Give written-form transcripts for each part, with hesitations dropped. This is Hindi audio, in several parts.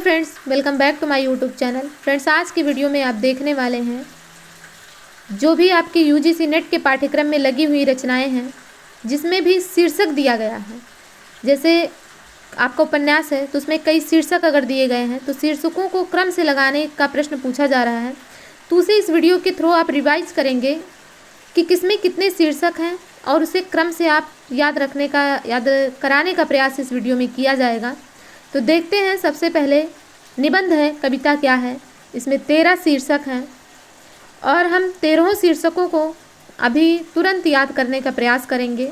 Friends, welcome back to my YouTube channel. Friends, आज की वीडियो में आप देखने वाले हैं जो भी आपके यूजीसी नेट के पाठ्यक्रम में लगी हुई रचनाएं हैं, जिसमें भी शीर्षक दिया गया है। जैसे आपका उपन्यास है तो उसमें कई शीर्षक अगर दिए गए हैं तो शीर्षकों को क्रम से लगाने का प्रश्न पूछा जा रहा है। तो उसे इस वीडियो के थ्रू आप रिवाइज करेंगे कि किसमें कितने शीर्षक हैं और उसे क्रम से आप याद कराने का प्रयास इस वीडियो में किया जाएगा। तो देखते हैं, सबसे पहले निबंध है, कविता क्या है। इसमें 13 शीर्षक हैं और हम 13 शीर्षकों को अभी तुरंत याद करने का प्रयास करेंगे।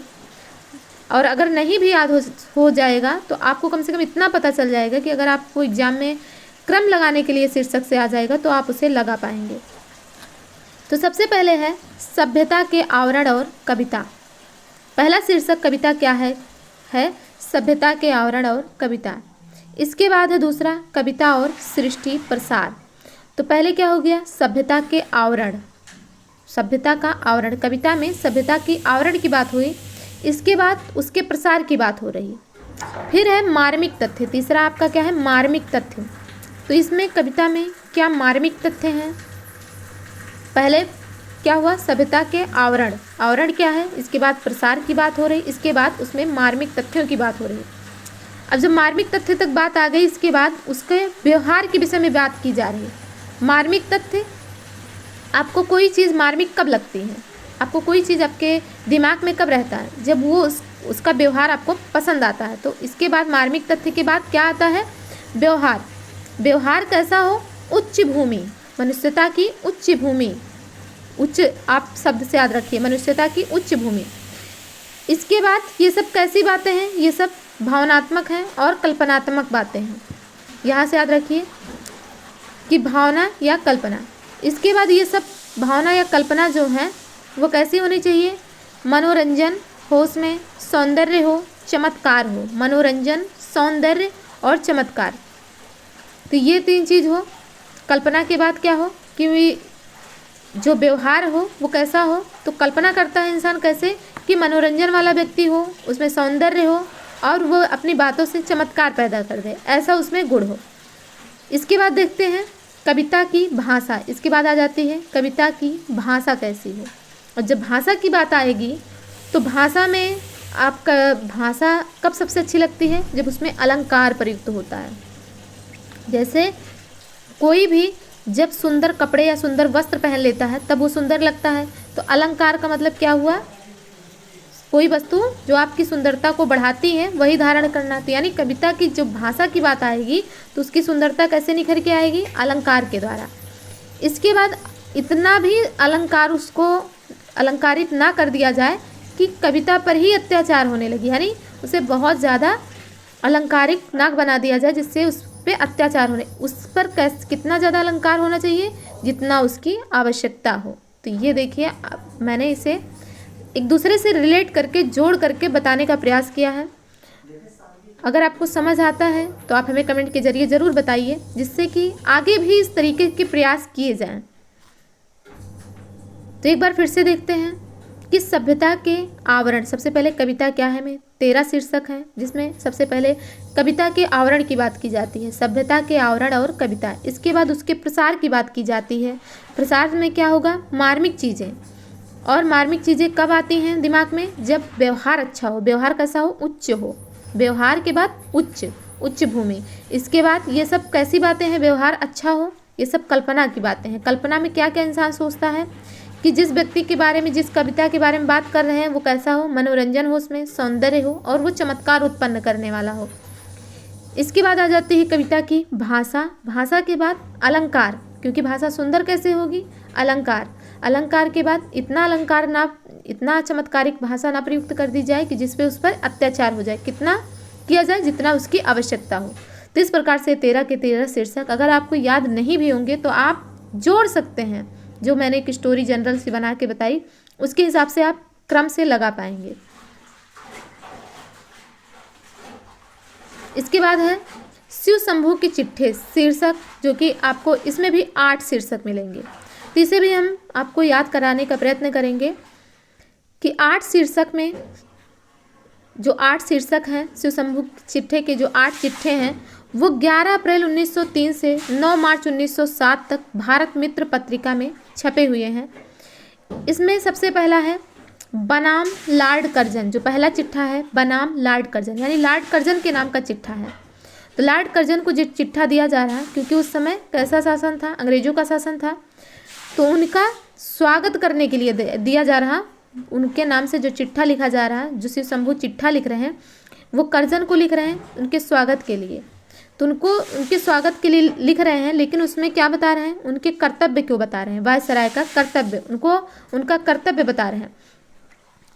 और अगर नहीं भी याद हो जाएगा तो आपको कम से कम इतना पता चल जाएगा कि अगर आपको एग्जाम में क्रम लगाने के लिए शीर्षक से आ जाएगा तो आप उसे लगा पाएंगे। तो सबसे पहले है सभ्यता के आवरण और कविता। पहला शीर्षक कविता क्या है सभ्यता के आवरण और कविता। इसके बाद है दूसरा कविता और सृष्टि प्रसार। तो पहले क्या हो गया, सभ्यता के आवरण, सभ्यता का आवरण। कविता में सभ्यता की आवरण की बात हुई, इसके बाद उसके प्रसार की बात हो रही। फिर है मार्मिक तथ्य। तीसरा आपका क्या है, मार्मिक तथ्य। तो इसमें कविता में क्या मार्मिक तथ्य हैं। पहले क्या हुआ, सभ्यता के आवरण, आवरण क्या है, इसके बाद प्रसार की बात हो रही, इसके बाद उसमें मार्मिक तथ्यों की बात हो रही। अब जब मार्मिक तथ्य तक बात आ गई, इसके बाद उसके व्यवहार के विषय में बात की जा रही है। मार्मिक तथ्य, आपको कोई चीज़ मार्मिक कब लगती है, आपको कोई चीज़ आपके दिमाग में कब रहता है, जब वो उसका व्यवहार आपको पसंद आता है। तो इसके बाद मार्मिक तथ्य के बाद क्या आता है, व्यवहार। व्यवहार कैसा हो, उच्च भूमि, मनुष्यता की उच्च भूमि, उच्च आप शब्द से याद रखिए, मनुष्यता की उच्च भूमि। इसके बाद ये सब कैसी बातें हैं, ये सब भावनात्मक हैं और कल्पनात्मक बातें हैं। यहाँ से याद रखिए कि भावना या कल्पना। इसके बाद ये सब भावना या कल्पना जो है वो कैसी होनी चाहिए, मनोरंजन हो, उसमें सौंदर्य हो, चमत्कार हो। मनोरंजन, सौंदर्य और चमत्कार, तो ये 3 चीज़ हो। कल्पना के बाद क्या हो कि जो व्यवहार हो वो कैसा हो, तो कल्पना करता है इंसान कैसे कि मनोरंजन वाला व्यक्ति हो, उसमें सौंदर्य हो और वो अपनी बातों से चमत्कार पैदा कर दे, ऐसा उसमें गुण हो। इसके बाद देखते हैं कविता की भाषा। इसके बाद आ जाती है कविता की भाषा कैसी हो। और जब भाषा की बात आएगी तो भाषा में आपका भाषा कब सबसे अच्छी लगती है, जब उसमें अलंकार प्रयुक्त होता है। जैसे कोई भी जब सुंदर कपड़े या सुंदर वस्त्र पहन लेता है तब वो सुंदर लगता है। तो अलंकार का मतलब क्या हुआ, कोई वस्तु जो आपकी सुंदरता को बढ़ाती है वही धारण करना। तो यानी कविता की जो भाषा की बात आएगी तो उसकी सुंदरता कैसे निखर के आएगी, अलंकार के द्वारा। इसके बाद इतना भी अलंकार उसको अलंकारित ना कर दिया जाए कि कविता पर ही अत्याचार होने लगी, यानी उसे बहुत ज़्यादा अलंकारिक ना बना दिया जाए जिससे उस पर अत्याचार होने, उस पर कितना ज़्यादा अलंकार होना चाहिए जितना उसकी आवश्यकता हो। तो ये देखिए, मैंने इसे एक दूसरे से रिलेट करके जोड़ करके बताने का प्रयास किया है। अगर आपको समझ आता है तो आप हमें कमेंट के जरिए ज़रूर बताइए, जिससे कि आगे भी इस तरीके के प्रयास किए जाएं। तो एक बार फिर से देखते हैं कि सभ्यता के आवरण। सबसे पहले कविता क्या है में 13 शीर्षक हैं, जिसमें सबसे पहले कविता के आवरण की बात की जाती है, सभ्यता के आवरण और कविता। इसके बाद उसके प्रसार की बात की जाती है। प्रसार में क्या होगा, मार्मिक चीज़ें। और मार्मिक चीज़ें कब आती हैं दिमाग में, जब व्यवहार अच्छा हो। व्यवहार कैसा हो, उच्च हो। व्यवहार के बाद उच्च भूमि। इसके बाद ये सब कैसी बातें हैं, व्यवहार अच्छा हो, ये सब कल्पना की बातें हैं। कल्पना में क्या क्या इंसान सोचता है कि जिस व्यक्ति के बारे में, जिस कविता के बारे में बात कर रहे हैं वो कैसा हो, मनोरंजन हो, उसमें सौंदर्य हो और वो चमत्कार उत्पन्न करने वाला हो। इसके बाद आ जाती है कविता की भाषा। भाषा के बाद अलंकार, क्योंकि भाषा सुंदर कैसे होगी, अलंकार। अलंकार के बाद इतना चमत्कारिक भाषा ना प्रयुक्त कर दी जाए कि जिसपे उस पर अत्याचार हो जाए, कितना किया जाए जितना उसकी आवश्यकता हो। तो इस प्रकार से 13 के 13 शीर्षक अगर आपको याद नहीं भी होंगे तो आप जोड़ सकते हैं। जो मैंने एक स्टोरी जनरल से बना के बताई उसके हिसाब से आप क्रम से लगा पाएंगे। इसके बाद है शिव शंभू के चिट्ठे शीर्षक, जो कि आपको इसमें भी 8 शीर्षक मिलेंगे। तो इसे भी हम आपको याद कराने का प्रयत्न करेंगे कि 8 शीर्षक में जो 8 शीर्षक हैं, शिव शंभू चिट्ठे के जो 8 चिट्ठे हैं वो 11 अप्रैल 1903 से 9 मार्च 1907 तक भारत मित्र पत्रिका में छपे हुए हैं। इसमें सबसे पहला है बनाम लॉर्ड कर्जन, जो पहला चिट्ठा है बनाम लॉर्ड कर्जन, यानी लॉर्ड कर्जन के नाम का चिट्ठा है। तो लॉर्ड कर्जन को जो चिट्ठा दिया जा रहा है, क्योंकि उस समय कैसा शासन था, अंग्रेजों का शासन था, तो उनका स्वागत करने के लिए दिया जा रहा, उनके नाम से जो चिट्ठा लिखा जा रहा है, जो शिव शंभू चिट्ठा लिख रहे हैं, वो कर्जन को लिख रहे हैं उनके स्वागत के लिए। तो उनको उनके स्वागत के लिए लिख रहे हैं, लेकिन उसमें क्या बता रहे हैं, उनके कर्तव्य क्यों बता रहे हैं, वायसराय का कर्तव्य, उनको उनका कर्तव्य बता रहे हैं।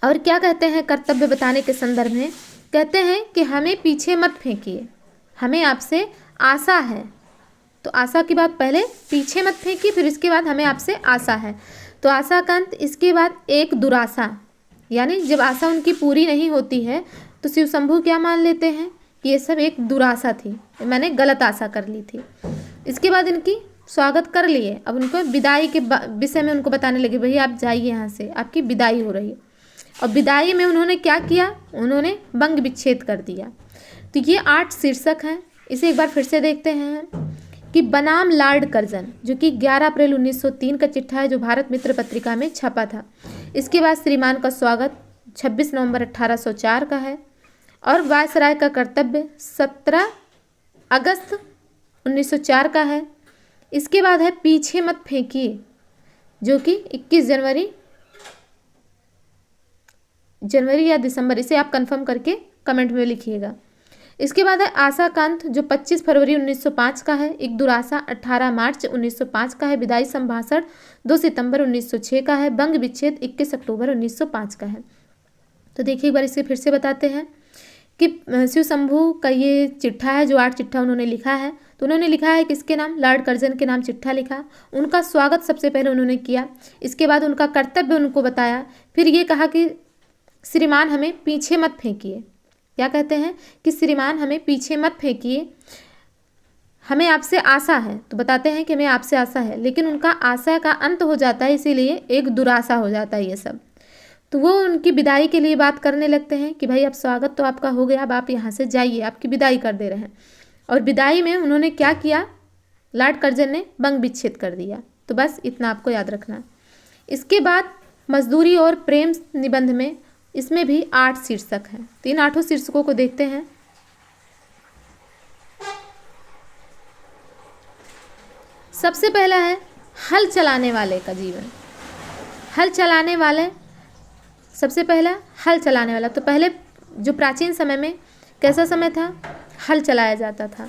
और क्या कहते हैं कर्तव्य बताने के संदर्भ में, कहते हैं कि हमें पीछे मत फेंकिए, हमें आपसे आशा है। तो आशा की बात पहले पीछे मत फेंकिए, फिर इसके बाद हमें आपसे आशा है। तो आशा का अंत, इसके बाद एक दुराशा, यानी जब आशा उनकी पूरी नहीं होती है तो शिव शंभू क्या मान लेते हैं कि ये सब एक दुराशा थी, मैंने गलत आशा कर ली थी। इसके बाद इनकी स्वागत कर लिए, अब उनको विदाई के विषय में उनको बताने लगे, भैया आप जाइए यहाँ से, आपकी विदाई हो रही है। और विदाई में उन्होंने क्या किया, उन्होंने बंग विच्छेद कर दिया। तो ये 8 शीर्षक हैं। इसे एक बार फिर से देखते हैं कि बनाम लॉर्ड कर्जन, जो कि 11 अप्रैल 1903 का चिट्ठा है, जो भारत मित्र पत्रिका में छपा था। इसके बाद श्रीमान का स्वागत 26 नवंबर 1804 का है। और वायसराय का कर्तव्य 17 अगस्त 1904 का है। इसके बाद है पीछे मत फेंकिए, जो कि 21 जनवरी या दिसंबर, इसे आप कंफर्म करके कमेंट में लिखिएगा। इसके बाद है आशा कांत, जो 25 फरवरी 1905 का है। एक दुराशा 18 मार्च 1905 का है। विदाई संभाषण 2 सितंबर 1906 का है। बंग विच्छेद 21 अक्टूबर 1905 का है। तो देखिए एक बार इसे फिर से बताते हैं कि शिव शंभू का ये चिट्ठा है, जो 8 चिट्ठा उन्होंने लिखा है। तो उन्होंने लिखा है किसके नाम, लॉर्ड कर्जन के नाम चिट्ठा लिखा। उनका स्वागत सबसे पहले उन्होंने किया, इसके बाद उनका कर्तव्य उनको बताया, फिर ये कहा कि श्रीमान हमें पीछे मत फेंकिए। क्या कहते हैं कि श्रीमान हमें पीछे मत फेंकिए, हमें आपसे आशा है। तो बताते हैं कि हमें आपसे आशा है, लेकिन उनका आशा का अंत हो जाता है, इसीलिए एक दुराशा हो जाता है ये सब। तो वो उनकी विदाई के लिए बात करने लगते हैं कि भाई अब स्वागत तो आपका हो गया, अब आप यहाँ से जाइए, आपकी विदाई कर दे रहे हैं। और विदाई में उन्होंने क्या किया, लॉर्ड कर्जन ने बंग विच्छेद कर दिया। तो बस इतना आपको याद रखना। इसके बाद मजदूरी और प्रेम निबंध में, इसमें भी 8 शीर्षक हैं। तो इन 8 शीर्षकों को देखते हैं। सबसे पहला है हल चलाने वाले का जीवन। हल चलाने वाले, सबसे पहला हल चलाने वाला। तो पहले जो प्राचीन समय में कैसा समय था, हल चलाया जाता था,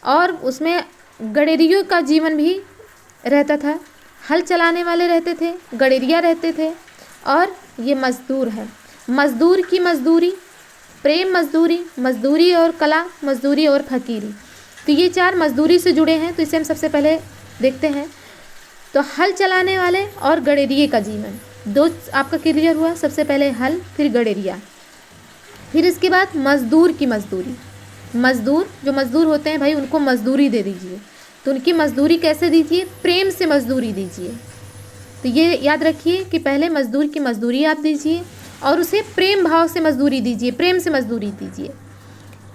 और उसमें गडेरियों का जीवन भी रहता था। हल चलाने वाले रहते थे, गडेरिया रहते थे, और ये मजदूर है। मजदूर की मजदूरी, प्रेम मजदूरी, मजदूरी और कला, मजदूरी और फकीरी। तो ये 4 मजदूरी से जुड़े हैं। तो इसे हम सबसे पहले देखते हैं। तो हल चलाने वाले और गडेरिये का जीवन, 2 आपका क्लियर हुआ। सबसे पहले हल, फिर गडेरिया, फिर इसके बाद मजदूर की मजदूरी। मजदूर, जो मजदूर होते हैं भाई, उनको मजदूरी दे दीजिए। तो उनकी मजदूरी कैसे दीजिए, प्रेम से मजदूरी दीजिए। तो ये याद रखिए कि पहले मजदूर की मजदूरी आप दीजिए, और उसे प्रेम भाव से मजदूरी दीजिए, प्रेम से मजदूरी दीजिए।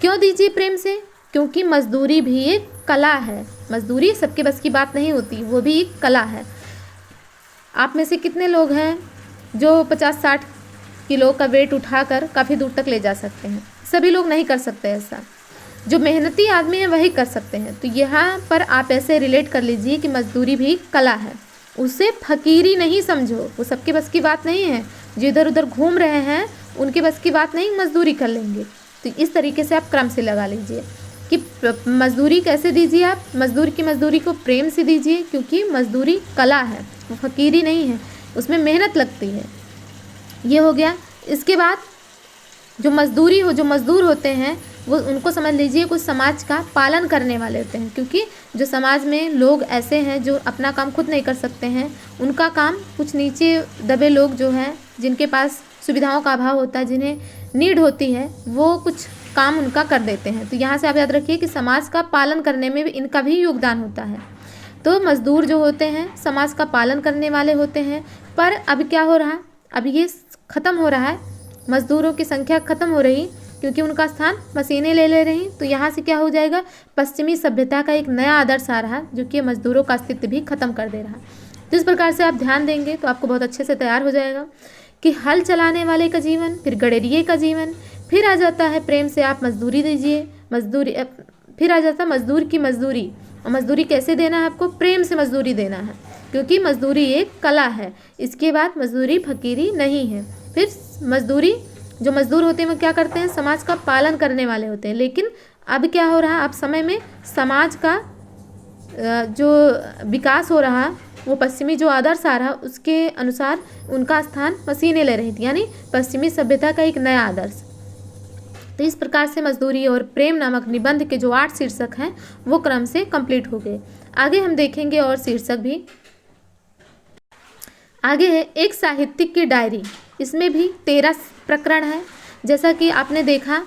क्यों दीजिए प्रेम से, क्योंकि मजदूरी भी एक कला है। मजदूरी सबके बस की बात नहीं होती, वो भी एक कला है। आप में से कितने लोग हैं जो 50-60 किलो का वेट उठाकर काफ़ी दूर तक ले जा सकते हैं? सभी लोग नहीं कर सकते ऐसा। जो मेहनती आदमी है वही कर सकते हैं। तो यहाँ पर आप ऐसे रिलेट कर लीजिए कि मजदूरी भी कला है, उसे फकीरी नहीं समझो। वो सबके बस की बात नहीं है, जो इधर उधर घूम रहे हैं उनके बस की बात नहीं, मजदूरी कर लेंगे। तो इस तरीके से आप क्रम से लगा लीजिए कि मजदूरी कैसे दीजिए आप, मजदूर की मजदूरी को प्रेम से दीजिए, क्योंकि मजदूरी कला है, वो फकीरी नहीं है, उसमें मेहनत लगती है। ये हो गया। इसके बाद जो मजदूर होते हैं वो, उनको समझ लीजिए कुछ समाज का पालन करने वाले होते हैं, क्योंकि जो समाज में लोग ऐसे हैं जो अपना काम खुद नहीं कर सकते हैं, उनका काम कुछ नीचे दबे लोग जो हैं, जिनके पास सुविधाओं का अभाव होता है, जिन्हें नीड होती है, वो कुछ काम उनका कर देते हैं। तो यहाँ से आप याद रखिए कि समाज का पालन करने में भी इनका भी योगदान होता है। तो मजदूर जो होते हैं समाज का पालन करने वाले होते हैं। पर अब क्या हो रहा है, अब ये ख़त्म हो रहा है, मजदूरों की संख्या ख़त्म हो रही, क्योंकि उनका स्थान मशीनें ले रही। तो यहाँ से क्या हो जाएगा, पश्चिमी सभ्यता का एक नया आदर्श आ रहा जो कि मजदूरों का अस्तित्व भी खत्म कर दे रहा। तो इस प्रकार से आप ध्यान देंगे तो आपको बहुत अच्छे से तैयार हो जाएगा कि हल चलाने वाले का जीवन, फिर गडेरिये का जीवन, फिर आ जाता है प्रेम से आप मजदूरी दीजिए, मजदूरी, फिर आ जाता है मजदूर की मजदूरी। और मजदूरी कैसे देना है आपको, प्रेम से मजदूरी देना है, क्योंकि मजदूरी एक कला है। इसके बाद मजदूरी फकीरी नहीं है। फिर मजदूरी, जो मजदूर होते हैं वो क्या करते हैं, समाज का पालन करने वाले होते हैं। लेकिन अब क्या हो रहा है, अब समय में समाज का जो विकास हो रहा वो पश्चिमी जो आदर्श आ रहा उसके अनुसार उनका स्थान मशीनें ले रही थी, यानी पश्चिमी सभ्यता का एक नया आदर्श। तो इस प्रकार से मजदूरी और प्रेम नामक निबंध के जो 8 शीर्षक हैं वो क्रम से कंप्लीट हो गए। आगे हम देखेंगे और शीर्षक भी। आगे है एक साहित्यिक की डायरी। इसमें भी 13 प्रकरण है। जैसा कि आपने देखा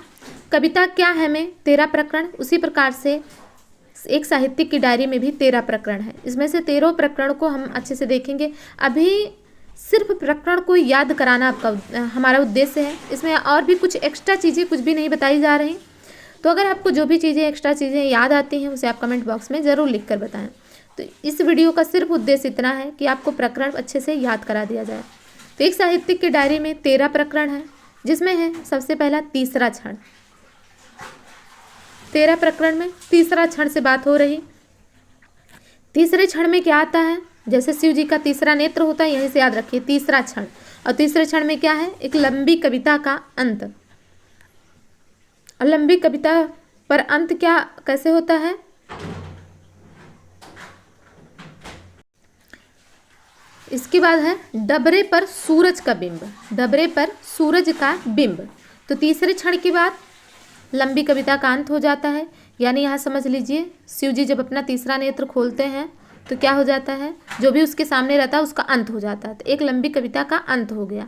कविता क्या है में 13 प्रकरण, उसी प्रकार से एक साहित्यिक की डायरी में भी 13 प्रकरण है। इसमें से 13 प्रकरण को हम अच्छे से देखेंगे। अभी सिर्फ प्रकरण को याद कराना आपका हमारा उद्देश्य है। इसमें और भी कुछ एक्स्ट्रा चीज़ें कुछ भी नहीं बताई जा रही। तो अगर आपको जो भी चीज़ें एक्स्ट्रा चीज़ें याद आती हैं उसे आप कमेंट बॉक्स में ज़रूर लिख कर बताएं। तो इस वीडियो का सिर्फ उद्देश्य इतना है कि आपको प्रकरण अच्छे से याद करा दिया जाए। तो एक साहित्यिक की डायरी में 13 प्रकरण है, जिसमें है सबसे पहला तीसरा क्षण। 13 प्रकरण में तीसरा क्षण से बात हो रही। तीसरे क्षण में क्या आता है, जैसे शिव जी का तीसरा नेत्र होता है, यहीं से याद रखिए तीसरा क्षण। और तीसरे क्षण में क्या है, एक लंबी कविता का अंत। और लंबी कविता पर अंत क्या कैसे होता है, इसके बाद है डबरे पर सूरज का बिंब। डबरे पर सूरज का बिंब। तो तीसरे क्षण के बाद लंबी कविता का अंत हो जाता है। यानी यहाँ समझ लीजिए शिव जी जब अपना तीसरा नेत्र खोलते हैं तो क्या हो जाता है, जो भी उसके सामने रहता है उसका अंत हो जाता है। तो एक लंबी कविता का अंत हो गया।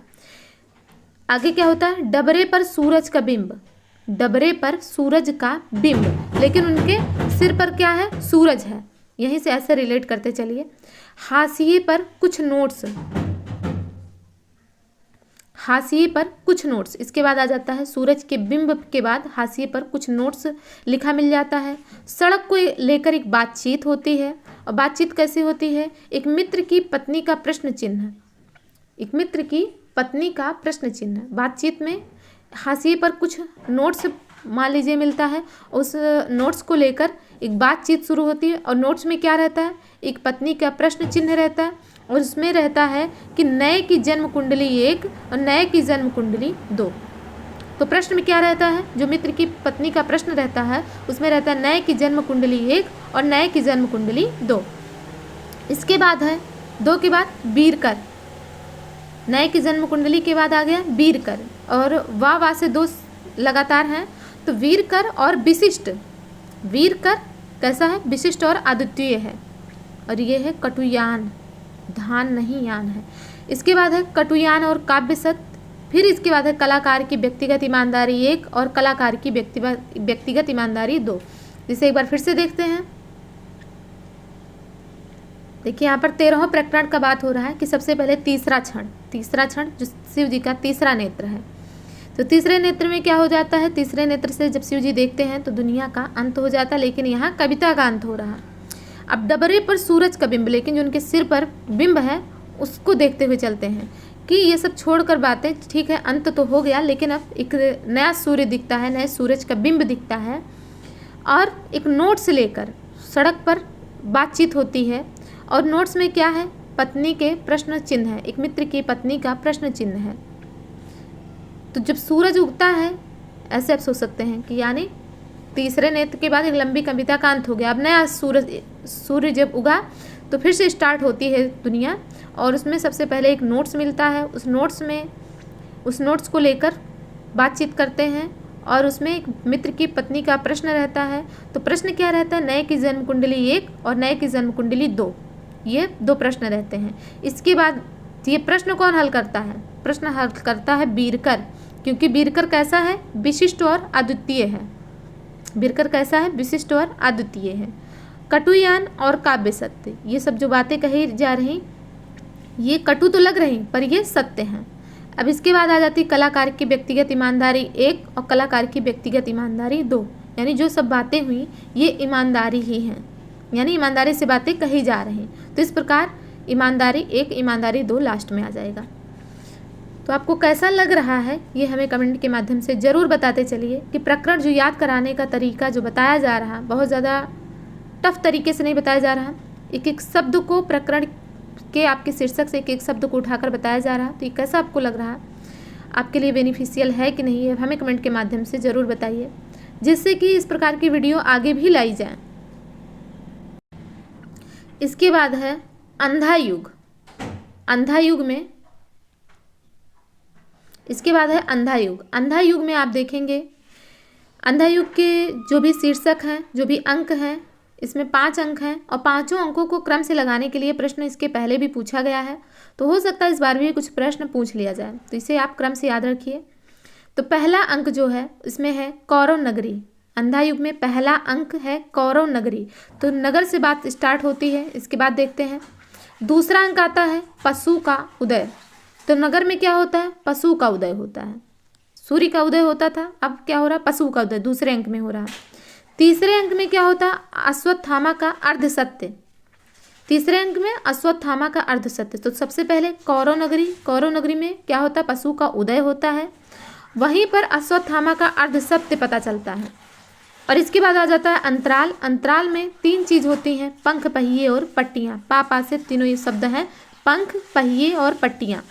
आगे क्या होता है, डबरे पर सूरज का बिंब। डबरे पर सूरज का बिंब, लेकिन उनके सिर पर क्या है, सूरज है। यहीं से ऐसे रिलेट करते चलिए। हाशिए पर कुछ नोट्स। हाशिए पर कुछ नोट्स, इसके बाद आ जाता है सूरज के बिंब के बाद हाशिए पर कुछ नोट्स लिखा मिल जाता है। सड़क को लेकर एक बातचीत होती है। और बातचीत कैसी होती है, एक मित्र की पत्नी का प्रश्न चिन्ह। एक मित्र की पत्नी का प्रश्न चिन्ह। बातचीत में हाशिए पर कुछ नोट्स मान लीजिए मिलता है, उस नोट्स को लेकर एक बातचीत शुरू होती है। और नोट्स में क्या रहता है, एक पत्नी का प्रश्न चिन्ह रहता है। और उसमें रहता है कि नए की जन्म कुंडली 1 और नए की जन्म कुंडली 2। तो प्रश्न में क्या रहता है, जो मित्र की पत्नी का प्रश्न रहता है उसमें रहता है नए की जन्म कुंडली 1 और नए की जन्म कुंडली 2। इसके बाद है 2 के बाद वीरकर। नए की जन्म कुंडली के बाद आ गया वीरकर। और वाह से 2 लगातार हैं। तो वीरकर और विशिष्ट। वीरकर कैसा है, विशिष्ट और अद्वितीय है। और ये है कटुयान, धान नहीं यान है। इसके बाद है कटुयान और काव्य सत्य। फिर इसके बाद है कलाकार की व्यक्तिगत ईमानदारी 1 और कलाकार की व्यक्तिगत ईमानदारी 2। जिसे एक बार फिर से देखते हैं। देखिए यहाँ पर 13वें प्रकरण का बात हो रहा है कि सबसे पहले तीसरा क्षण। तीसरा क्षण जो शिव जी का तीसरा नेत्र है। तो तीसरे नेत्र में क्या हो जाता है, तीसरे नेत्र से जब शिव जी देखते हैं तो दुनिया का अंत हो जाता है। लेकिन यहाँ कविता का अंत हो रहा। अब डबरे पर सूरज का बिंब, लेकिन जो उनके सिर पर बिंब है उसको देखते हुए चलते हैं कि ये सब छोड़कर बातें ठीक है, अंत तो हो गया, लेकिन अब एक नया सूर्य दिखता है, नए सूरज का बिंब दिखता है। और एक नोट्स लेकर सड़क पर बातचीत होती है। और नोट्स में क्या है, पत्नी के प्रश्न चिन्ह है। एक मित्र की पत्नी का प्रश्न चिन्ह है। तो जब सूरज उगता है, ऐसे आप सोच सकते हैं कि यानी तीसरे नेत्र के बाद एक लंबी कविता का अंत हो गया। अब नया सूर्य जब उगा तो फिर से स्टार्ट होती है दुनिया। और उसमें सबसे पहले एक नोट्स मिलता है। उस नोट्स को लेकर बातचीत करते हैं। और उसमें एक मित्र की पत्नी का प्रश्न रहता है। तो प्रश्न क्या रहता है, नए की जन्म कुंडली 1 और नए की जन्म कुंडली 2। ये 2 प्रश्न रहते हैं। इसके बाद ये प्रश्न कौन हल करता है, प्रश्न हल करता है वीरकर। क्योंकि वीरकर कैसा है, विशिष्ट और अद्वितीय है। वीरकर कैसा है, विशिष्ट और अद्वितीय है। कटुयान और काव्य सत्य, ये सब जो बातें कही जा रही ये कटु तो लग रही पर ये सत्य हैं। अब इसके बाद आ जाती कलाकार की व्यक्तिगत ईमानदारी 1 और कलाकार की व्यक्तिगत ईमानदारी 2, यानी जो सब बातें हुई ये ईमानदारी ही हैं, यानी ईमानदारी से बातें कही जा रही। तो इस प्रकार ईमानदारी 1, ईमानदारी 2 लास्ट में आ जाएगा। तो आपको कैसा लग रहा है ये हमें कमेंट के माध्यम से ज़रूर बताते चलिए कि प्रकरण जो याद कराने का तरीका जो बताया जा रहा, बहुत ज़्यादा टफ तरीके से नहीं बताया जा रहा, एक एक शब्द को प्रकरण के आपके शीर्षक से एक एक शब्द को उठाकर बताया जा रहा। तो ये कैसा आपको लग रहा, आपके लिए बेनिफिशियल है कि नहीं है, हमें कमेंट के माध्यम से ज़रूर बताइए, जिससे कि इस प्रकार की वीडियो आगे भी लाई जाए। इसके बाद है अंधा युग। अंधा युग में इसके बाद है अंधा युग। अंधा युग में आप देखेंगे अंधा युग के जो भी शीर्षक हैं, जो भी अंक हैं, इसमें 5 अंक हैं और 5 अंकों को क्रम से लगाने के लिए प्रश्न इसके पहले भी पूछा गया है। तो हो सकता है इस बार भी कुछ प्रश्न पूछ लिया जाए, तो इसे आप क्रम से याद रखिए। तो पहला अंक जो है इसमें है कौरव नगरी। अंधा युग में पहला अंक है कौरव नगरी, तो नगर से बात स्टार्ट होती है। इसके बाद देखते हैं दूसरा अंक आता है पशु का उदय। तो नगर में क्या होता है, पशु का उदय होता है। सूर्य का उदय होता था, अब क्या हो रहा है, पशु का उदय दूसरे अंक में हो रहा है। तीसरे अंक में क्या होता है, अश्वत्थामा का अर्धसत्य। तीसरे अंक में अश्वत्थामा का अर्धसत्य। तो सबसे पहले कौरव नगरी, कौरव नगरी में क्या होता है, पशु का उदय होता है, वहीं पर अश्वत्थामा का अर्धसत्य पता चलता है। और इसके बाद आ जाता है अंतराल। अंतराल में 3 चीज़ होती हैं, पंख, पहिए और पट्टियाँ। पा से तीनों ये शब्द हैं, पंख, पहिए और पट्टियाँ।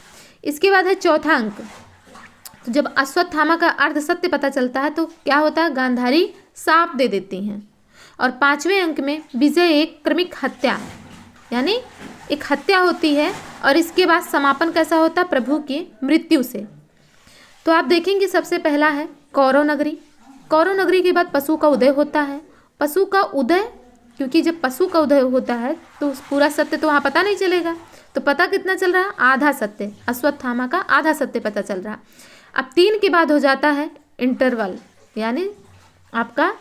इसके बाद है चौथा अंक। तो जब अश्वत्थामा का अर्धसत्य पता चलता है तो क्या होता है, गांधारी साप दे देती हैं। और 5वें अंक में विजय एक क्रमिक हत्या, यानी एक हत्या होती है। और इसके बाद समापन कैसा होता है, प्रभु की मृत्यु से। तो आप देखेंगे सबसे पहला है कौरव नगरी। कौरव नगरी के बाद पशु का उदय होता है। पशु का उदय, क्योंकि जब पशु का उदय होता है तो पूरा सत्य तो वहाँ पता नहीं चलेगा, तो पता कितना चल रहा, आधा सत्य, अश्वत्थामा का आधा सत्य पता चल रहा। अब 3 के बाद हो जाता है इंटरवल, यानी आपका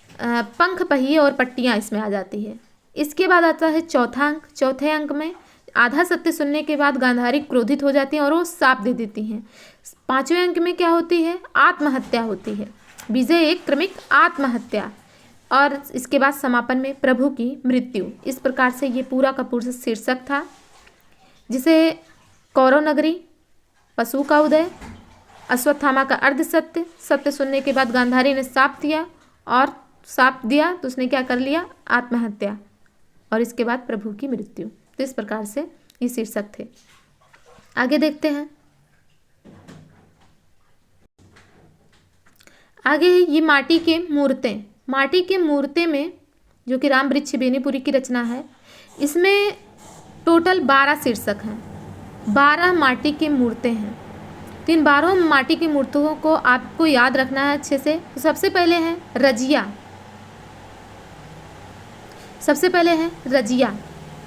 पंख, पहिए और पट्टियाँ इसमें आ जाती है। इसके बाद आता है चौथा अंक। चौथे अंक में आधा सत्य सुनने के बाद गांधारी क्रोधित हो जाती हैं और वो साप दे देती हैं। 5वें अंक में क्या होती है, आत्महत्या होती है, विजय एक क्रमिक आत्महत्या। और इसके बाद समापन में प्रभु की मृत्यु। इस प्रकार से ये पूरा का पूरा शीर्षक था, जिसे कौरव नगरी, पशु का उदय, अश्वत्थामा का अर्धसत्य, सत्य सुनने के बाद गांधारी ने साप दिया और साप दिया तो उसने क्या कर लिया, आत्महत्या, और इसके बाद प्रभु की मृत्यु। तो इस प्रकार से ये शीर्षक थे। आगे देखते हैं। आगे है ये माटी के मूर्तें। माटी के मूर्तें में, जो कि राम वृक्ष बेनीपुरी की रचना है, इसमें टोटल 12 शीर्षक हैं, 12 माटी की मूर्तें हैं। तो इन 12 माटी की मूर्तियों को आपको याद रखना है अच्छे से। तो सबसे पहले है रजिया, सबसे पहले है रजिया।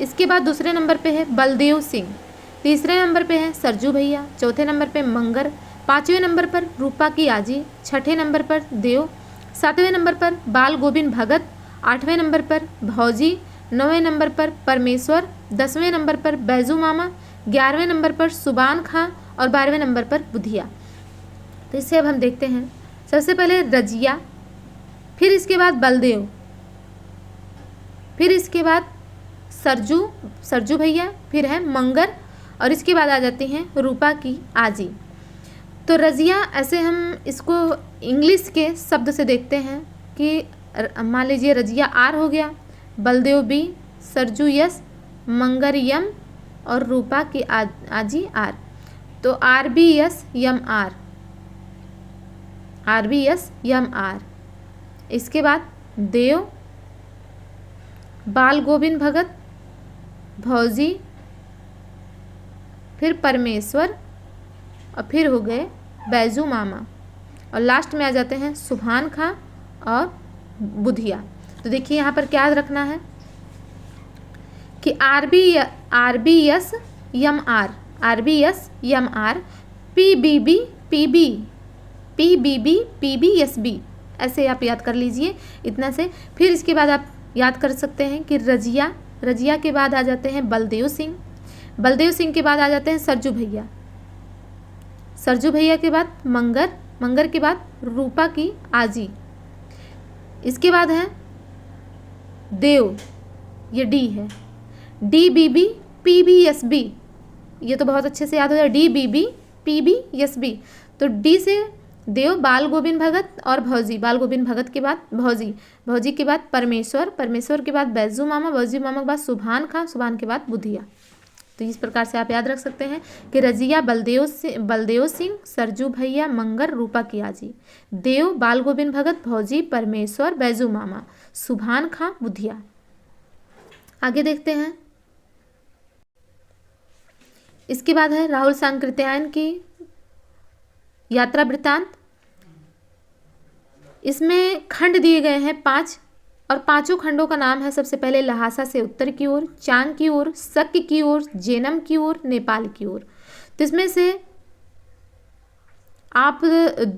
इसके बाद दूसरे नंबर पे है बलदेव सिंह, तीसरे नंबर पे है सरजू भैया, चौथे नंबर पे मंगर, 5वें नंबर पर रूपा की आजी, 6ठे नंबर पर देव, 7वें नंबर पर बाल गोविंद भगत, 8वें नंबर पर भौजी, 9वें नंबर पर परमेश्वर, 10वें नंबर पर बैजू मामा, 11वें नंबर पर सुबान खां और 12वें नंबर पर बुधिया। तो इसे अब हम देखते हैं। सबसे पहले रजिया, फिर इसके बाद बलदेव, फिर इसके बाद सरजू भैया, फिर है मंगर, और इसके बाद आ जाती हैं रूपा की आजी। तो रजिया, ऐसे हम इसको इंग्लिश के शब्द से देखते हैं कि मान लीजिए रजिया आर हो गया, Baldev B, Sarju S, Mangar M और रूपा की आजी आर। तो R B S M R, R B S M R. इसके बाद देव, बाल गोविंद भगत, भौजी, फिर परमेश्वर और फिर हो गए बैजू मामा, और लास्ट में आ जाते हैं सुभान खां और बुधिया। तो देखिए यहाँ पर क्या रखना है कि R B S M R, R B S M R, P B B P B S B, ऐसे आप याद कर लीजिए इतना से। फिर इसके बाद आप याद कर सकते हैं कि रजिया, रजिया के बाद आ जाते हैं बलदेव सिंह, बलदेव सिंह के बाद आ जाते हैं सरजू भैया, सरजू भैया के बाद मंगर, मंगर के बाद रूपा की आजी। इसके बाद है देव, ये डी है, D B B P B S B, ये तो बहुत अच्छे से याद हो जाए, D B B P B S B. तो डी से देव, बाल गोविंद भगत और भौजी, बाल गोविंद भगत के बाद भौजी, भौजी के बाद परमेश्वर, परमेश्वर के बाद बैजू मामा, बैजू मामा के बाद सुभान खां, सुभान के बाद बुधिया। तो इस प्रकार से आप याद रख सकते हैं कि रजिया बलदेव सिंह, सरजू भैया, मंगर, रूपा की आजी, देव, बाल गोविंद भगत, भौजी, परमेश्वर, बैजू मामा, सुभान खां, बुधिया। आगे देखते हैं। इसके बाद है राहुल सांकृत्यायन की यात्रा वृत्तांत। इसमें खंड दिए गए हैं 5 और पांचों खंडों का नाम है सबसे पहले लहासा से उत्तर की ओर, चांग की ओर, शक्य की ओर, जेनम की ओर, नेपाल की ओर। तो इसमें से आप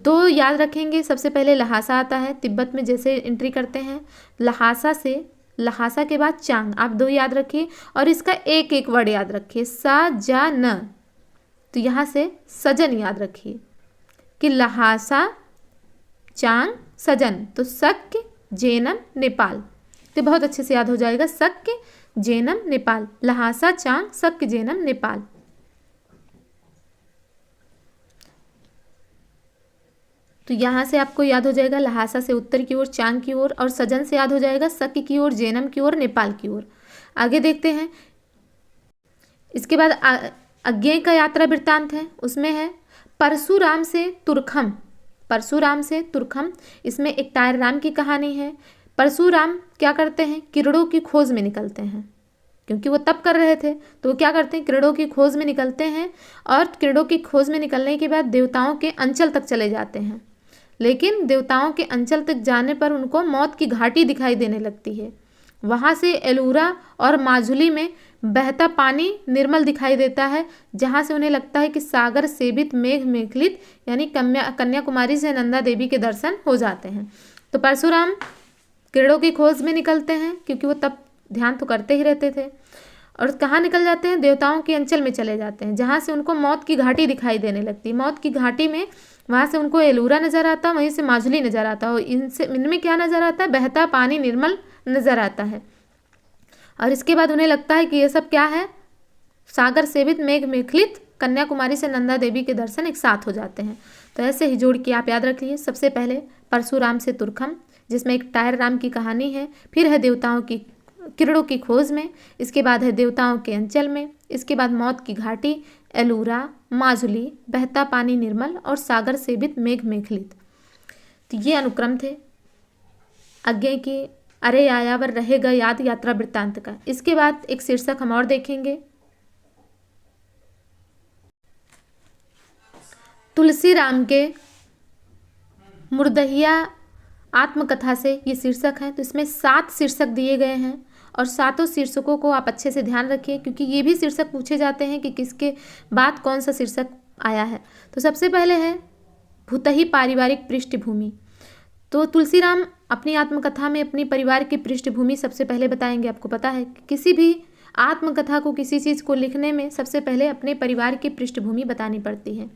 2 याद रखेंगे। सबसे पहले लहासा आता है, तिब्बत में जैसे एंट्री करते हैं लहासा से, लहासा के बाद चांग, आप 2 याद रखिए और इसका एक एक वर्ड याद रखिए, सा जा न। तो यहाँ से सजन याद रखिए कि लहासा, चांग, सजन। तो शक्य, जेनम, नेपाल, तो बहुत अच्छे से याद हो जाएगा, शक्य, जेनम, नेपाल, लहासा, चांग, शक्य, जेनम, नेपाल। तो यहाँ से आपको याद हो जाएगा लहासा से उत्तर की ओर, चांग की ओर, और सजन से याद हो जाएगा शक्य की ओर, जेनम की ओर, नेपाल की ओर। आगे देखते हैं। इसके बाद अज्ञेय का यात्रा वृत्तांत है, उसमें है परशुराम से तुर्खम, परशुराम से तुर्खम। इसमें एक टायर राम की कहानी है। परशुराम क्या करते हैं, किरणों की खोज में निकलते हैं, क्योंकि वो तप कर रहे थे तो वो क्या करते हैं, किरणों की खोज में निकलते हैं, और किरणों की खोज में निकलने के बाद देवताओं के अंचल तक चले जाते हैं। लेकिन देवताओं के अंचल तक जाने पर उनको मौत की घाटी दिखाई देने लगती है। वहाँ से एलूरा और माजुली में बहता पानी निर्मल दिखाई देता है, जहाँ से उन्हें लगता है कि सागर सेवित मेघ मेखलित यानी कन्याकुमारी से नंदा देवी के दर्शन हो जाते हैं। तो परशुराम किरणों की खोज में निकलते हैं, क्योंकि वो तब ध्यान तो करते ही रहते थे, और कहाँ निकल जाते हैं, देवताओं के अंचल में चले जाते हैं, जहाँ से उनको मौत की घाटी दिखाई देने लगती है। मौत की घाटी में वहाँ से उनको एलूरा नज़र आता, वहीं से माजुली नज़र आता है, इनमें क्या नज़र आता है, बहता पानी निर्मल नज़र आता है। और इसके बाद उन्हें लगता है कि ये सब क्या है, सागर सेवित मेघ मेखलित कन्याकुमारी से नंदा देवी के दर्शन एक साथ हो जाते हैं। तो ऐसे ही जोड़ के आप याद रख लीजिए। सबसे पहले परशुराम से तुर्खम, जिसमें एक टायर राम की कहानी है, फिर है देवताओं की किरणों की खोज में, इसके बाद है देवताओं के अंचल में, इसके बाद मौत की घाटी, एलूरा, माजुली, बहता पानी निर्मल और सागर सेवित मेघ मेखलित। तो ये अनुक्रम थे अज्ञेय की अरे यायावर रहेगा याद यात्रा वृत्तांत का। इसके बाद एक शीर्षक हम और देखेंगे, तुलसी राम के मुर्दहिया आत्मकथा से ये शीर्षक है। तो इसमें 7 शीर्षक दिए गए हैं और 7 शीर्षकों को आप अच्छे से ध्यान रखिए, क्योंकि ये भी शीर्षक पूछे जाते हैं कि किसके बाद कौन सा शीर्षक आया है। तो सबसे पहले है भूतही पारिवारिक पृष्ठभूमि। तो तुलसीराम अपनी आत्मकथा में अपनी परिवार की पृष्ठभूमि सबसे पहले बताएंगे। आपको पता है कि किसी भी आत्मकथा को, किसी चीज़ को लिखने में सबसे पहले अपने परिवार की पृष्ठभूमि बतानी पड़ती है।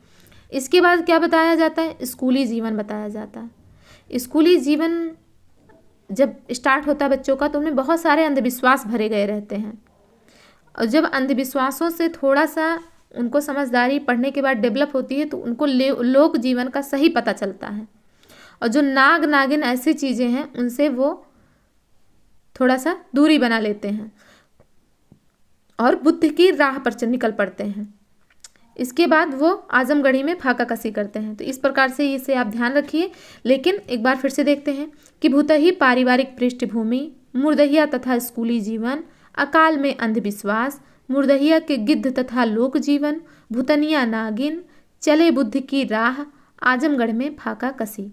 इसके बाद क्या बताया जाता है, स्कूली जीवन बताया जाता है। स्कूली जीवन जब स्टार्ट होता है बच्चों का, तो उनमें बहुत सारे अंधविश्वास भरे गए रहते हैं, और जब अंधविश्वासों से थोड़ा सा उनको समझदारी पढ़ने के बाद डेवलप होती है, तो उनको लोक जीवन का सही पता चलता है, और जो नाग नागिन ऐसी चीज़ें हैं उनसे वो थोड़ा सा दूरी बना लेते हैं और बुद्ध की राह पर निकल पड़ते हैं। इसके बाद वो आजमगढ़ी में फाका कसी करते हैं। तो इस प्रकार से इसे आप ध्यान रखिए। लेकिन एक बार फिर से देखते हैं कि भूतही पारिवारिक पृष्ठभूमि, मुर्दहिया तथा स्कूली जीवन, अकाल में अंधविश्वास, मुर्दहिया के गिद्ध तथा लोक जीवन, भूतनिया नागिन, चले बुद्ध की राह, आजमगढ़ में फाका कसी।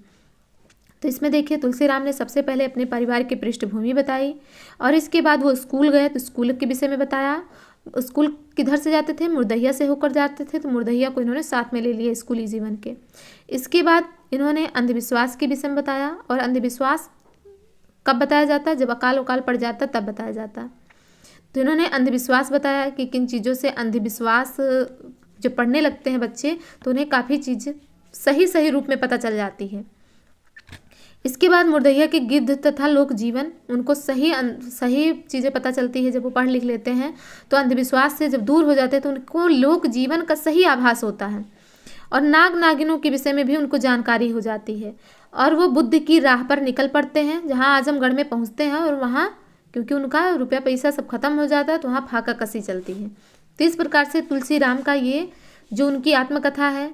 तो इसमें देखिए तुलसीराम ने सबसे पहले अपने परिवार की पृष्ठभूमि बताई, और इसके बाद वो स्कूल गए तो स्कूल के विषय में बताया। स्कूल किधर से जाते थे, मुर्दहिया से होकर जाते थे, तो मुर्दहिया को इन्होंने साथ में ले लिया स्कूली जीवन के। इसके बाद इन्होंने अंधविश्वास के विषय में बताया, और अंधविश्वास कब बताया जाता है, जब अकाल उकाल पड़ जाता है तब बताया जाता है। तो इन्होंने अंधविश्वास बताया कि किन चीज़ों से अंधविश्वास जब पढ़ने लगते हैं बच्चे तो उन्हें काफ़ी चीज़ें सही सही रूप में पता चल जाती है। इसके बाद मुर्दैया के गिद्ध तथा लोक जीवन, उनको सही चीज़ें पता चलती है जब वो पढ़ लिख लेते हैं। तो अंधविश्वास से जब दूर हो जाते हैं तो उनको लोक जीवन का सही आभास होता है। और नाग नागिनों के विषय में भी उनको जानकारी हो जाती है और वो बुद्ध की राह पर निकल पड़ते हैं, जहाँ आजमगढ़ में पहुँचते हैं। और वहाँ क्योंकि उनका रुपया पैसा सब खत्म हो जाता है तो वहाँ फाका कसी चलती है। तो इस प्रकार से तुलसी राम का ये जो उनकी आत्मकथा है,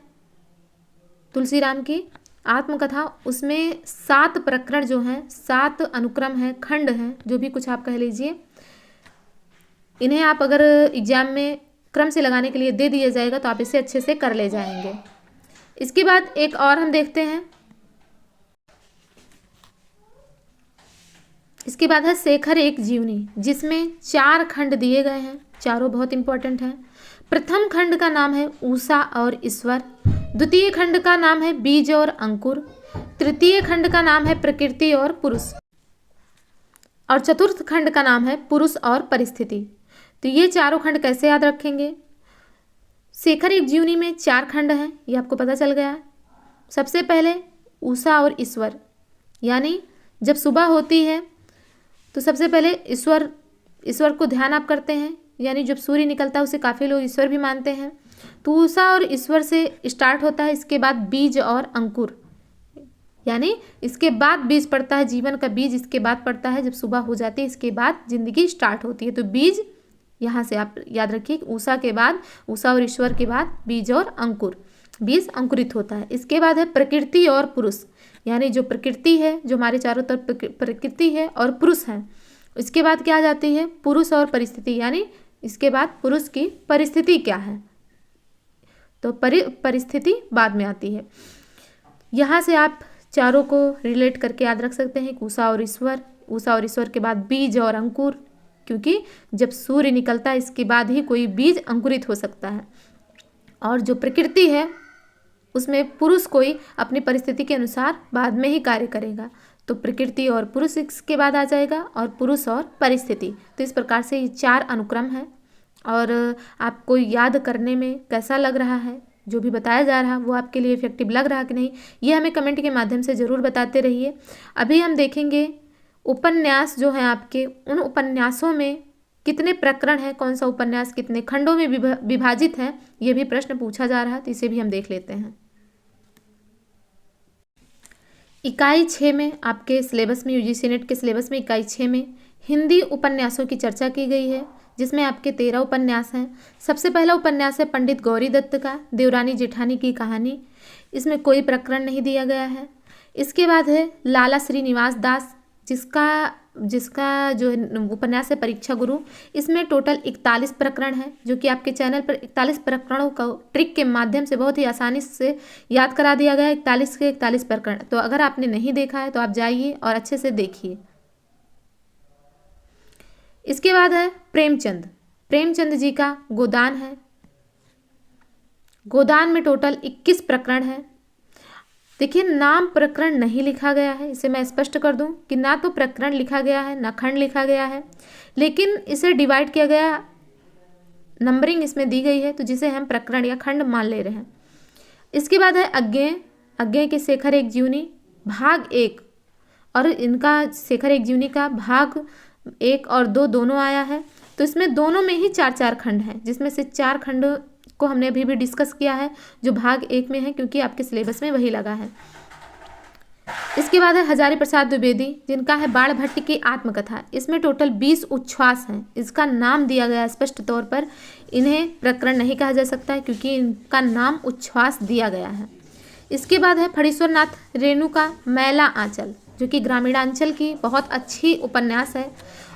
तुलसी राम की आत्मकथा, उसमें 7 प्रकरण जो हैं, 7 अनुक्रम हैं, खंड हैं, जो भी कुछ आप कह लीजिए। इन्हें आप अगर एग्जाम में क्रम से लगाने के लिए दे दिया जाएगा तो आप इसे अच्छे से कर ले जाएंगे। इसके बाद एक और हम देखते हैं। इसके बाद है शेखर एक जीवनी, जिसमें 4 खंड दिए गए हैं, चारों बहुत इंपॉर्टेंट हैं। प्रथम खंड का नाम है उषा और ईश्वर, द्वितीय खंड का नाम है बीज और अंकुर, तृतीय खंड का नाम है प्रकृति और पुरुष, और चतुर्थ खंड का नाम है पुरुष और परिस्थिति। तो ये चारों खंड कैसे याद रखेंगे? शेखर एक जीवनी में 4 खंड हैं, ये आपको पता चल गया। सबसे पहले उषा और ईश्वर, यानी जब सुबह होती है तो सबसे पहले ईश्वर को ध्यान आप करते हैं, यानी जब सूर्य निकलता है उसे काफ़ी लोग ईश्वर भी मानते हैं। तो उषा और ईश्वर से स्टार्ट होता है। इसके बाद बीज और अंकुर, यानी इसके बाद बीज पड़ता है, जीवन का बीज इसके बाद पड़ता है। जब सुबह हो जाती है इसके बाद जिंदगी स्टार्ट होती है। तो बीज यहाँ से आप याद रखिए, उषा के बाद, उषा और ईश्वर के बाद बीज और अंकुर, बीज अंकुरित होता है। इसके बाद है प्रकृति और पुरुष, यानी जो प्रकृति है, जो हमारे चारों तरफ प्रकृति है और पुरुष है। इसके बाद क्या आ जाती है? पुरुष और परिस्थिति, यानी इसके बाद पुरुष की परिस्थिति क्या है, तो परिस्थिति बाद में आती है। यहाँ से आप चारों को रिलेट करके याद रख सकते हैं कि उषा और ईश्वर के बाद बीज और अंकुर, क्योंकि जब सूर्य निकलता है इसके बाद ही कोई बीज अंकुरित हो सकता है। और जो प्रकृति है उसमें पुरुष कोई अपनी परिस्थिति के अनुसार बाद में ही कार्य करेगा। तो प्रकृति और पुरुष इसके बाद आ जाएगा, और पुरुष और परिस्थिति। तो इस प्रकार से ये 4 अनुक्रम है। और आपको याद करने में कैसा लग रहा है, जो भी बताया जा रहा है वो आपके लिए इफेक्टिव लग रहा कि नहीं, ये हमें कमेंट के माध्यम से ज़रूर बताते रहिए। अभी हम देखेंगे उपन्यास जो हैं आपके, उन उपन्यासों में कितने प्रकरण हैं, कौन सा उपन्यास कितने खंडों में विभाजित है, ये भी प्रश्न पूछा जा रहा है। तो इसे भी हम देख लेते हैं। इकाई 6 में आपके सिलेबस में, यूजीसी नेट के सिलेबस में इकाई 6 में हिंदी उपन्यासों की चर्चा की गई है, जिसमें आपके 13 उपन्यास हैं। सबसे पहला उपन्यास है पंडित गौरी दत्त का देवरानी जेठानी की कहानी। इसमें कोई प्रकरण नहीं दिया गया है। इसके बाद है लाला श्रीनिवास दास, जिसका जो उपन्यास है परीक्षा गुरु। इसमें टोटल 41 प्रकरण हैं, जो कि आपके चैनल पर 41 प्रकरणों को ट्रिक के माध्यम से बहुत ही आसानी से याद करा दिया गया है। 41 के 41 प्रकरण। तो अगर आपने नहीं देखा है तो आप जाइए और अच्छे से देखिए। इसके बाद है प्रेमचंद जी का गोदान है। गोदान में टोटल 21 प्रकरण है। देखिए, नाम प्रकरण नहीं लिखा गया है, इसे मैं स्पष्ट कर दूं कि ना तो प्रकरण लिखा गया है ना खंड लिखा गया है, लेकिन इसे डिवाइड किया गया, नंबरिंग इसमें दी गई है, तो जिसे हम प्रकरण या खंड मान ले रहे हैं। इसके बाद है अज्ञेय के शेखर एक जीवनी भाग 1, और इनका शेखर एक जीवनी का भाग 1 और 2 दोनों आया है। तो इसमें दोनों में ही 4-4 खंड हैं, जिसमें से 4 खंड को हमने अभी भी डिस्कस किया है जो भाग 1 में है, क्योंकि आपके सिलेबस में वही लगा है। इसके बाद है हजारी प्रसाद द्विवेदी, जिनका है बाण भट्ट की आत्मकथा। इसमें टोटल 20 उच्छ्वास हैं। इसका नाम दिया गया है स्पष्ट तौर पर, इन्हें प्रकरण नहीं कहा जा सकता है क्योंकि इनका नाम उच्छ्वास दिया गया है। इसके बाद है फणीश्वर नाथ रेणु का मैला आंचल, जो कि ग्रामीणांचल की बहुत अच्छी उपन्यास है,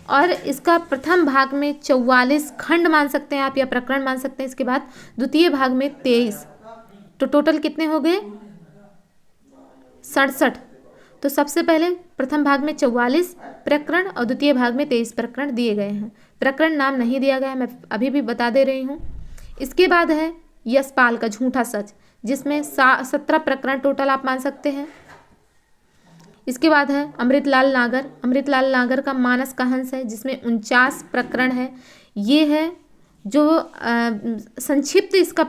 और इसका प्रथम भाग में 44 खंड मान सकते हैं आप या प्रकरण मान सकते हैं। इसके बाद द्वितीय भाग में 23, तो टोटल कितने हो गए? 67। तो सबसे पहले प्रथम भाग में 44 प्रकरण और द्वितीय भाग में 23 प्रकरण दिए गए हैं। प्रकरण नाम नहीं दिया गया है, मैं अभी भी बता दे रही हूँ। इसके बाद है यशपाल का झूठा सच, जिसमें 17 प्रकरण टोटल आप मान सकते हैं। इसके बाद है अमृतलाल नागर का मानस का हंस है, जिसमें 49 प्रकरण है। ये है जो संक्षिप्त इसका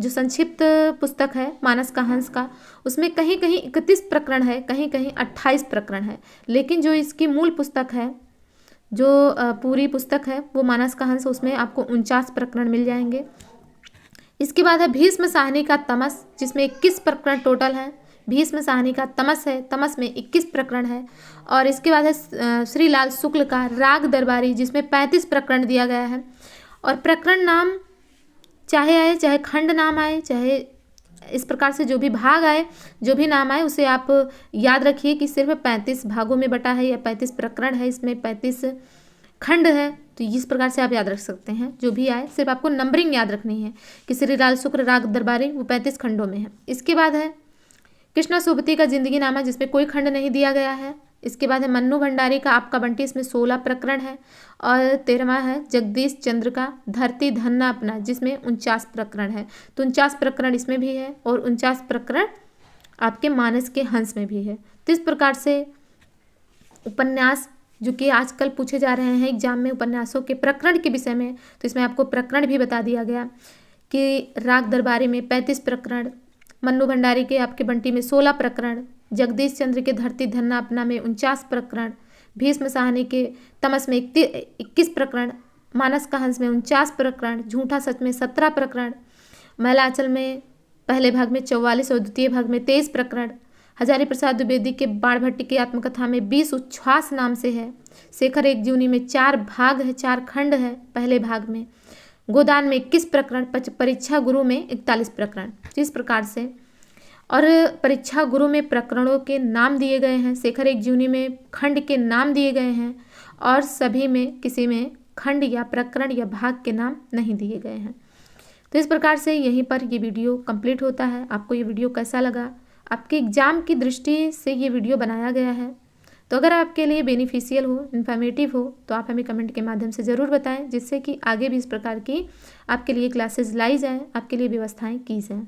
जो संक्षिप्त पुस्तक है मानस का हंस का, उसमें कहीं कहीं 31 प्रकरण है, कहीं कहीं 28 प्रकरण है, लेकिन जो इसकी मूल पुस्तक है, जो पूरी पुस्तक है वो मानस का हंस, उसमें आपको 49 प्रकरण मिल जाएंगे। इसके बाद है भीष्म साहनी का तमस, जिसमें 21 प्रकरण टोटल है। भीष्म साहनी का तमस है, तमस में 21 प्रकरण है। और इसके बाद है श्री लाल शुक्ल का राग दरबारी, जिसमें 35 प्रकरण दिया गया है। और प्रकरण नाम चाहे आए, चाहे खंड नाम आए, चाहे इस प्रकार से जो भी भाग आए, जो भी नाम आए, उसे आप याद रखिए कि सिर्फ 35 भागों में बटा है या 35 प्रकरण है, इसमें 35 खंड है। तो इस प्रकार से आप याद रख सकते हैं, जो भी आए सिर्फ आपको नंबरिंग याद रखनी है कि श्री लाल शुक्ल राग दरबारी वो 35 खंडों में है। इसके बाद है कृष्णा सोबती का जिंदगी नामा, जिसमें कोई खंड नहीं दिया गया है। इसके बाद है मन्नू भंडारी का आपका बंटी, इसमें 16 प्रकरण है। और 13वां है जगदीश चंद्र का धरती धन्ना अपना, जिसमें 49 प्रकरण है। तो 49 प्रकरण इसमें भी है और 49 प्रकरण आपके मानस के हंस में भी है। तो इस प्रकार से उपन्यास जो कि आजकल पूछे जा रहे हैं एग्जाम में उपन्यासों के प्रकरण के विषय में, तो इसमें आपको प्रकरण भी बता दिया गया कि राग दरबारी में 35 प्रकरण, मन्नू भंडारी के आपके बंटी में 16 प्रकरण, जगदीश चंद्र के धरती धन्ना अपना में 49 प्रकरण, भीष्म साहनी के तमस में 21 प्रकरण, मानस का हंस में 49 प्रकरण, झूठा सच में 17 प्रकरण, महिलाचल में पहले भाग में 44 और द्वितीय भाग में 23 प्रकरण, हजारी प्रसाद द्विवेदी के बाणभट्टी की आत्मकथा में 20 उच्छ्वास नाम से है। शेखर एक जीवनी में 4 भाग है, 4 खंड है पहले भाग में। गोदान में 21 प्रकरण, परीक्षा गुरु में 41 प्रकरण। इस प्रकार से और परीक्षा गुरु में प्रकरणों के नाम दिए गए हैं, शेखर एक जीवनी में खंड के नाम दिए गए हैं, और सभी में किसी में खंड या प्रकरण या भाग के नाम नहीं दिए गए हैं। तो इस प्रकार से यहीं पर ये वीडियो कंप्लीट होता है। आपको ये वीडियो कैसा लगा? आपके एग्जाम की दृष्टि से ये वीडियो बनाया गया है, तो अगर आपके लिए बेनिफिशियल हो, इन्फॉर्मेटिव हो, तो आप हमें कमेंट के माध्यम से ज़रूर बताएं, जिससे कि आगे भी इस प्रकार की आपके लिए क्लासेस लाई जाएं, आपके लिए व्यवस्थाएं की जाएं।